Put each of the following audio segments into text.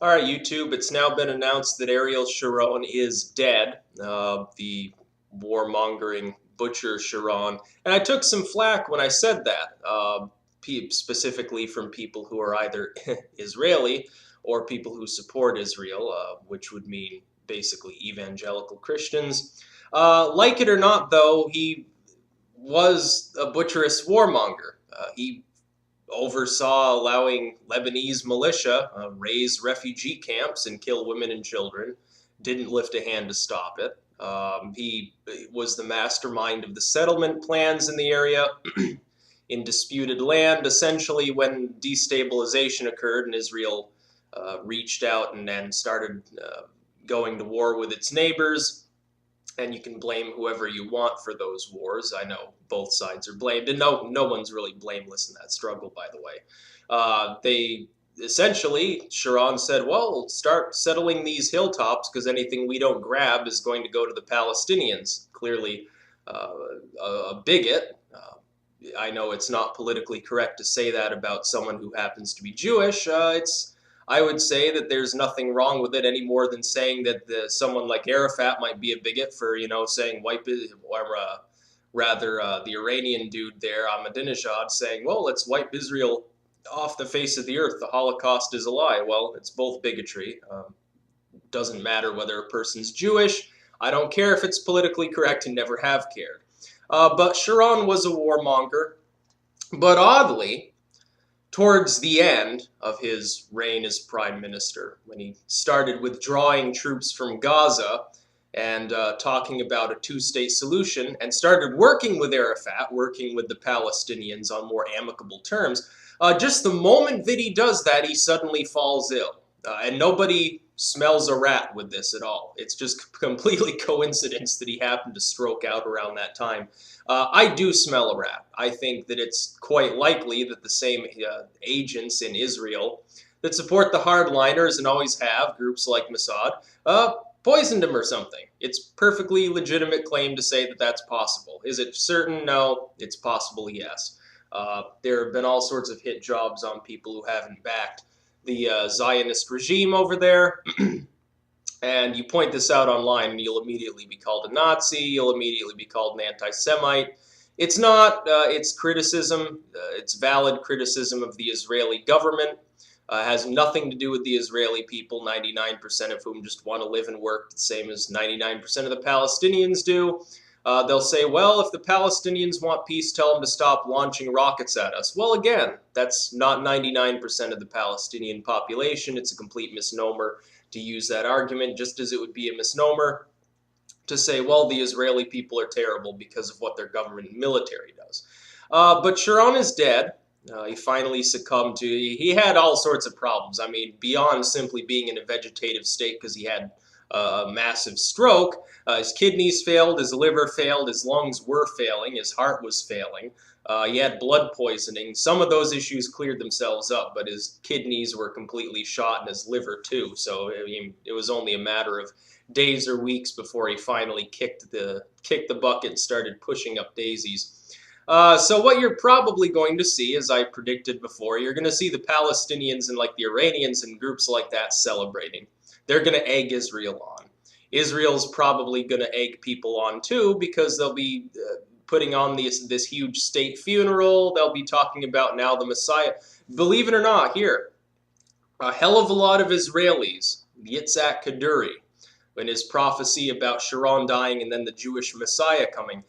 All right, YouTube, it's now been announced that Ariel Sharon is dead, the warmongering butcher Sharon. And I took some flack when I said that, specifically from people who are either Israeli or people who support Israel, which would mean basically evangelical Christians. Like it or not, though, he was a butcherous warmonger. He oversaw allowing Lebanese militia raise refugee camps and kill women and children, didn't lift a hand to stop it. He was the mastermind of the settlement plans in the area in disputed land. Essentially, when destabilization occurred and Israel reached out and then started going to war with its neighbors, and you can blame whoever you want for those wars. I know both sides are blamed, and no one's really blameless in that struggle, by the way. They essentially, Sharon said, well, start settling these hilltops because anything we don't grab is going to go to the Palestinians. Clearly, a bigot. I know it's not politically correct to say that about someone who happens to be Jewish. I would say that there's nothing wrong with it any more than saying that someone like Arafat might be a bigot for, saying or rather the Iranian dude there, Ahmadinejad, saying, well, let's wipe Israel off the face of the earth. The Holocaust is a lie. Well, it's both bigotry. Doesn't matter whether a person's Jewish. I don't care if it's politically correct and never have cared. But Sharon was a warmonger. But oddly, towards the end of his reign as prime minister, when he started withdrawing troops from Gaza and talking about a two-state solution and started working with Arafat, working with the Palestinians on more amicable terms, just the moment that he does that, he suddenly falls ill. And nobody smells a rat with this at all. It's just completely coincidence that he happened to stroke out around that time. I do smell a rat. I think that it's quite likely that the same agents in Israel that support the hardliners and always have, groups like Mossad, poisoned him or something. It's perfectly legitimate claim to say that that's possible. Is it certain? No. It's possible, yes. There have been all sorts of hit jobs on people who haven't backed the Zionist regime over there. And you point this out online and you'll immediately be called a Nazi, you'll immediately be called an anti-Semite. It's not, it's criticism, it's valid criticism of the Israeli government. Has nothing to do with the Israeli people, 99% of whom just want to live and work the same as 99% of the Palestinians do. They'll say, well, if the Palestinians want peace, tell them to stop launching rockets at us. Well, again, that's not 99% of the Palestinian population. It's a complete misnomer to use that argument, just as it would be a misnomer to say, well, the Israeli people are terrible because of what their government and military does. But Sharon is dead. He finally succumbed to, he had all sorts of problems. I mean, beyond simply being in a vegetative state because he had a massive stroke, his kidneys failed, his liver failed, his lungs were failing, his heart was failing. He had blood poisoning. Some of those issues cleared themselves up, but his kidneys were completely shot and his liver too. So I mean, it was only a matter of days or weeks before he finally kicked the bucket and started pushing up daisies. So what you're probably going to see, as I predicted before, you're going to see the Palestinians and like the Iranians and groups like that celebrating. They're going to egg Israel on. Israel's probably going to egg people on too because they'll be putting on this huge state funeral. They'll be talking about now the Messiah. Believe it or not, here, a hell of a lot of Israelis, Yitzhak Kaduri, in his prophecy about Sharon dying and then the Jewish Messiah coming,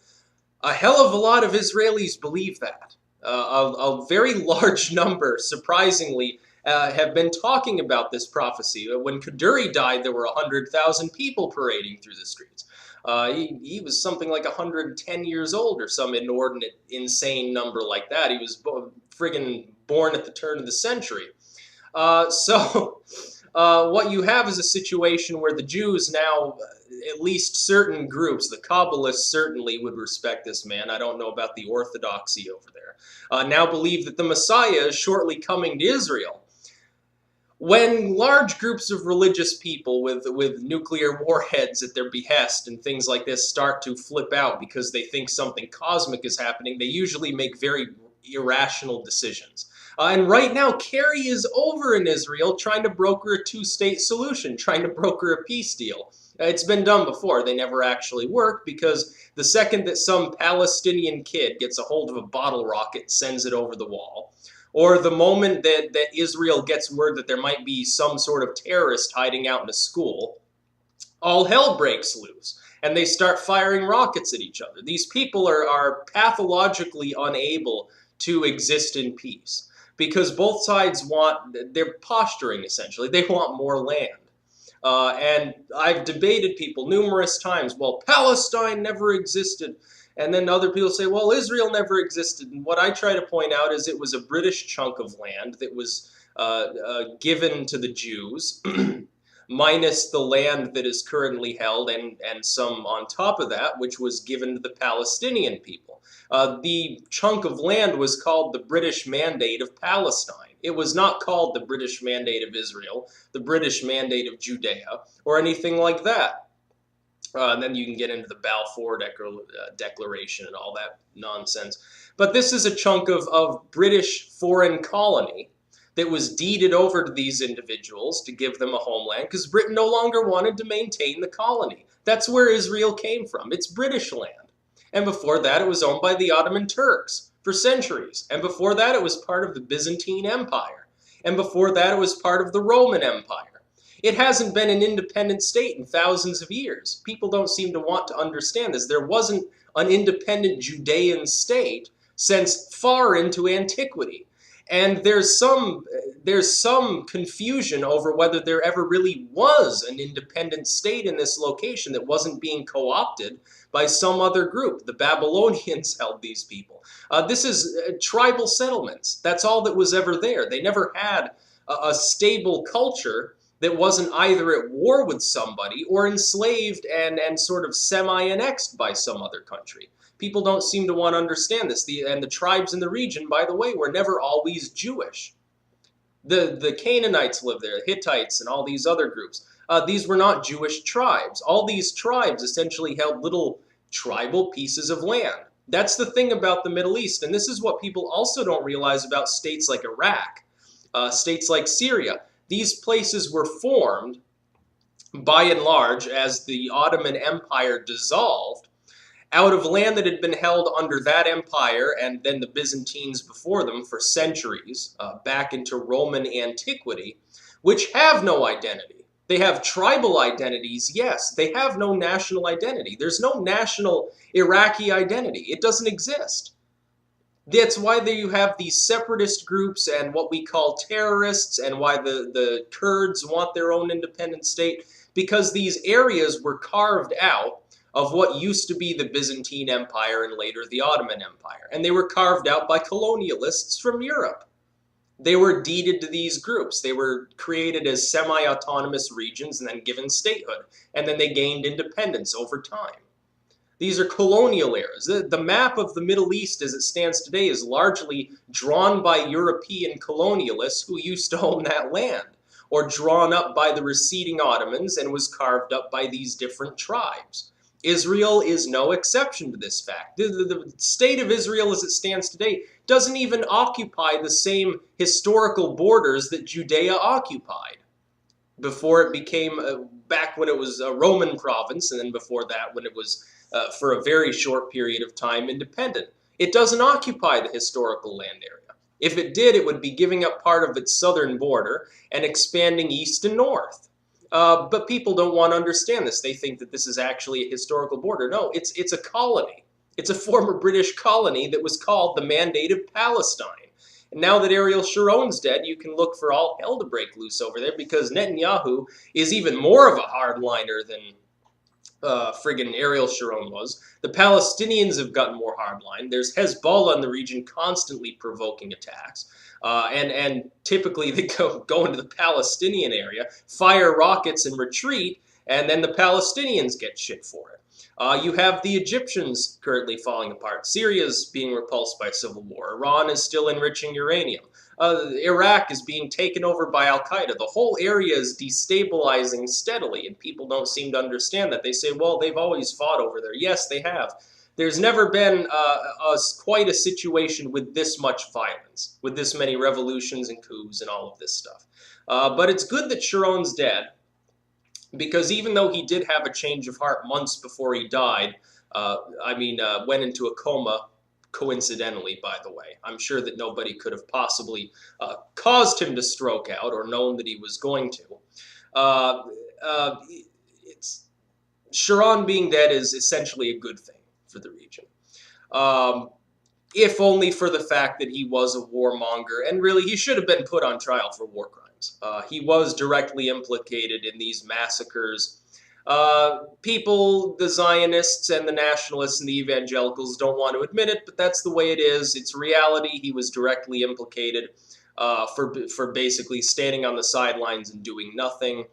a hell of a lot of Israelis believe that. A very large number, surprisingly, have been talking about this prophecy. When Kaduri died, there were 100,000 people parading through the streets. He was something like 110 years old or some inordinate, insane number like that. He was friggin' born at the turn of the century. So what you have is a situation where the Jews now, at least certain groups, the Kabbalists certainly would respect this man. I don't know about the orthodoxy over there. Now believe that the Messiah is shortly coming to Israel. When large groups of religious people with nuclear warheads at their behest and things like this start to flip out because they think something cosmic is happening, they usually make very irrational decisions. And right now, Kerry is over in Israel trying to broker a two-state solution, trying to broker a peace deal. It's been done before. They never actually work because the second that some Palestinian kid gets a hold of a bottle rocket, sends it over the wall, or the moment that Israel gets word that there might be some sort of terrorist hiding out in a school, all hell breaks loose and they start firing rockets at each other. These people are pathologically unable to exist in peace because both sides they're posturing essentially. They want more land. And I've debated people numerous times, well, Palestine never existed. And then other people say, well, Israel never existed. And what I try to point out is it was a British chunk of land that was given to the Jews. Minus the land that is currently held and some on top of that, which was given to the Palestinian people. The chunk of land was called the British Mandate of Palestine. It was not called the British Mandate of Israel, the British Mandate of Judea, or anything like that. And then you can get into the Balfour Declaration and all that nonsense. But this is a chunk of British foreign colony that was deeded over to these individuals to give them a homeland because Britain no longer wanted to maintain the colony. That's where Israel came from. It's British land. And before that, it was owned by the Ottoman Turks for centuries. And before that, it was part of the Byzantine Empire. And before that, it was part of the Roman Empire. It hasn't been an independent state in thousands of years. People don't seem to want to understand this. There wasn't an independent Judean state since far into antiquity. And there's some confusion over whether there ever really was an independent state in this location that wasn't being co-opted by some other group. The Babylonians held these people. This is tribal settlements. That's all that was ever there. They never had a stable culture that wasn't either at war with somebody or enslaved and sort of semi-annexed by some other country. People don't seem to want to understand this. And the tribes in the region, by the way, were never always Jewish. The Canaanites lived there, the Hittites, and all these other groups. These were not Jewish tribes. All these tribes essentially held little tribal pieces of land. That's the thing about the Middle East, and this is what people also don't realize about states like Iraq, states like Syria. These places were formed, by and large, as the Ottoman Empire dissolved, out of land that had been held under that empire and then the Byzantines before them for centuries, back into Roman antiquity, which have no identity. They have tribal identities, yes. They have no national identity. There's no national Iraqi identity. It doesn't exist. That's why you have these separatist groups and what we call terrorists, and why the Kurds want their own independent state, because these areas were carved out of what used to be the Byzantine Empire and later the Ottoman Empire. And they were carved out by colonialists from Europe. They were deeded to these groups. They were created as semi-autonomous regions and then given statehood. And then they gained independence over time. These are colonial eras. The map of the Middle East as it stands today is largely drawn by European colonialists who used to own that land, or drawn up by the receding Ottomans and was carved up by these different tribes. Israel is no exception to this fact. The state of Israel as it stands today doesn't even occupy the same historical borders that Judea occupied before it became, back when it was a Roman province, and then before that when it was, for a very short period of time, independent. It doesn't occupy the historical land area. If it did, it would be giving up part of its southern border and expanding east and north. But people don't want to understand this. They think that this is actually a historical border. No, it's a colony. It's a former British colony that was called the Mandate of Palestine. And now that Ariel Sharon's dead, you can look for all hell to break loose over there, because Netanyahu is even more of a hardliner than friggin' Ariel Sharon was. The Palestinians have gotten more hardline. There's Hezbollah in the region constantly provoking attacks. And typically they go into the Palestinian area, fire rockets and retreat, and then the Palestinians get shit for it. You have the Egyptians currently falling apart. Syria's being repulsed by civil war. Iran is still enriching uranium. Iraq is being taken over by Al-Qaeda. The whole area is destabilizing steadily, and people don't seem to understand that. They say, well, they've always fought over there. Yes, they have. There's never been quite a situation with this much violence, with this many revolutions and coups and all of this stuff. But it's good that Sharon's dead, because even though he did have a change of heart months before he died, went into a coma, coincidentally, by the way. I'm sure that nobody could have possibly caused him to stroke out or known that he was going to. Uh, uh, it's Sharon being dead is essentially a good thing for the region. Um, if only for the fact that he was a warmonger, and really he should have been put on trial for war crimes. He was directly implicated in these massacres. People, the Zionists and the nationalists and the evangelicals don't want to admit it, but that's the way it is. It's reality. He was directly implicated for basically standing on the sidelines and doing nothing.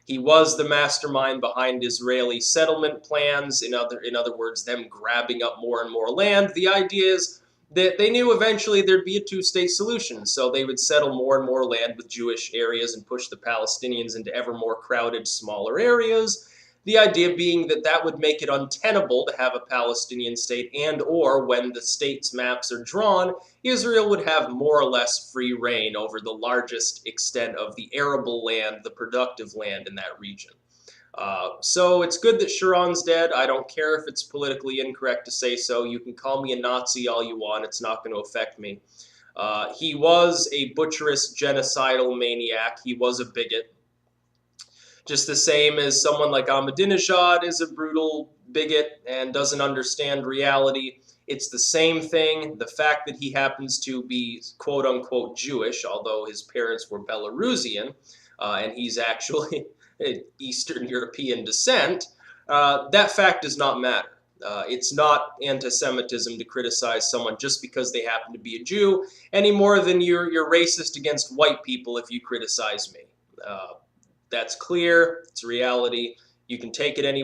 He was the mastermind behind Israeli settlement plans. In other words, them grabbing up more and more land. The idea is that they knew eventually there'd be a two-state solution, so they would settle more and more land with Jewish areas and push the Palestinians into ever more crowded, smaller areas. The idea being that that would make it untenable to have a Palestinian state, and or when the states' maps are drawn, Israel would have more or less free reign over the largest extent of the arable land, the productive land in that region. So it's good that Sharon's dead. I don't care if it's politically incorrect to say so. You can call me a Nazi all you want. It's not going to affect me. He was a butcherous, genocidal maniac. He was a bigot. Just the same as someone like Ahmadinejad is a brutal bigot and doesn't understand reality. It's the same thing. The fact that he happens to be quote unquote Jewish, although his parents were Belarusian, and he's actually Eastern European descent, that fact does not matter. It's not anti-Semitism to criticize someone just because they happen to be a Jew, any more than you're racist against white people if you criticize me. That's clear. It's reality. You can take it any